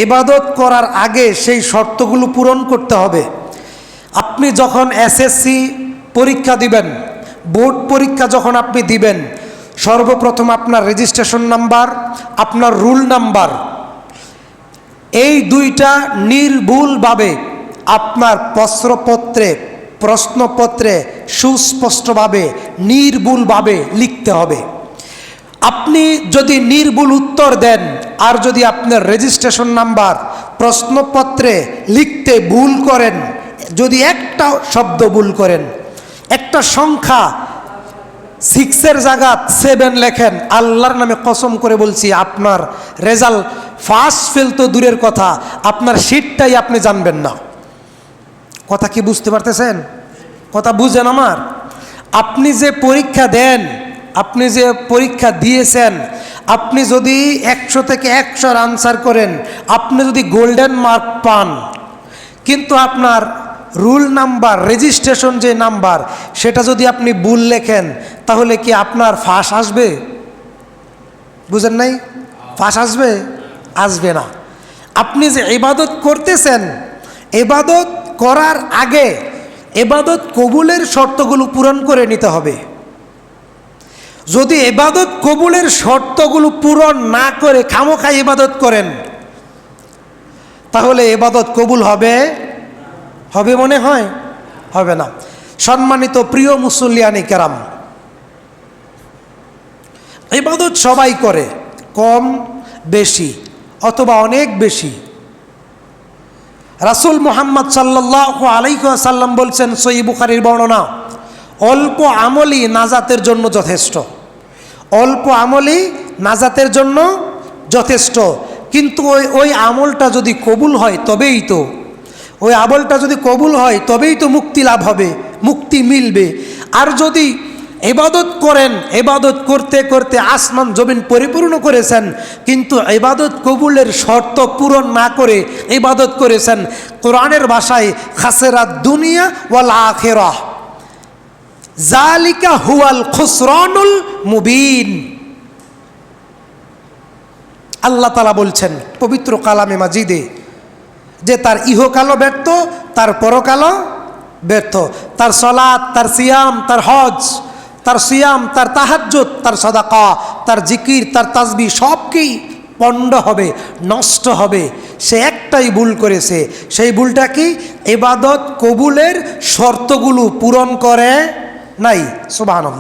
ইবাদত করার আগে সেই শর্তগুলো পূরণ করতে হবে। আপনি যখন এসএসসি পরীক্ষা দিবেন, বোর্ড পরীক্ষা যখন আপনি দিবেন, সর্বপ্রথম আপনার রেজিস্ট্রেশন নাম্বার, আপনার রুল নাম্বার, এই দুইটা নির্ভুলভাবে আপনার প্রশ্নপত্রে সুস্পষ্টভাবে নির্ভুলভাবে লিখতে হবে। আপনি যদি নির্ভুল উত্তর দেন আর যদি আপনার রেজিস্ট্রেশন নাম্বার প্রশ্নপত্রে লিখতে ভুল করেন, যদি একটা শব্দ ভুল করেন, একটা সংখ্যা 6-এর জায়গা 7 লেখেন, আল্লাহর নামে কসম করে বলছি আপনার রেজাল্ট পাস ফেল তো দূরের কথা, আপনার সিটটাই আপনি জানবেন না। কথা কি বুঝতে পারতেছেন? কথা বুঝেন আমার? আপনি যে পরীক্ষা দেন, আপনি যে পরীক্ষা দিয়েছেন, আপনি যদি 100 থেকে 100 আনসার করেন, আপনি যদি গোল্ডেন মার্ক পান, কিন্তু আপনার রুল নাম্বার, রেজিস্ট্রেশন যে নাম্বার, সেটা যদি আপনি ভুল লেখেন, তাহলে কি আপনার ফাঁস আসবে? বুঝেন নাই? ফাঁস আসবে? আসবে না। আপনি যে ইবাদত করতেছেন, ইবাদত করার আগে ইবাদত কবুলের শর্তগুলো পূরণ করে নিতে হবে। যদি ইবাদত কবুলের শর্তগুলো পূরণ না করে খামোখা ইবাদত করেন, তাহলে ইবাদত কবুল হবে? হবে মনে হয়? হবে না। সম্মানিত প্রিয় মুসল্লিয়ানি কেরাম, ইবাদত সবাই করে, কম বেশি অথবা অনেক বেশি। রাসূল মুহাম্মদ সাল্লাল্লাহু আলাইহি ওয়াসাল্লাম বলছেন, সহিহ বুখারীর বর্ণনা, অল্প আমলই নাজাতের জন্য যথেষ্ট। অল্প আমলই নাজাতের জন্য যথেষ্ট। কিন্তু ওই আমলটা যদি কবুল হয় তবেই তো, ওই আমলটা যদি কবুল হয় তবেই তো মুক্তি লাভ হবে, মুক্তি মিলবে। আর যদি ইবাদত করেন, ইবাদত করতে করতে আসমান জমিন পরিপূর্ণ করেছেন, কিন্তু ইবাদত কবুলের শর্ত পূরণ না করে ইবাদত করেছেন, কোরআনের ভাষায় খাসেরাত দুনিয়া ওয়াল আখিরাহ, জালিকা হুয়াল খুসরানুল মুবিন। আল্লাহ তাআলা বলছেন পবিত্র কালামে মাজিদে যে তার ইহকালও ব্যর্থ, তার পরকালও ব্যর্থ। তার সালাত, তার সিয়াম, তার হজ, তার সিয়াম, তার তাহাজ্জুদ, তার সাদাকা, তার জিকির, তার তাসবিহ সবকেই পণ্ড হবে, নষ্ট হবে। সে একটাই ভুল করেছে। সেই ভুলটা কি? ইবাদত কবুলের শর্তগুলো পূরণ করে নাই। সুবহানাল্লাহ।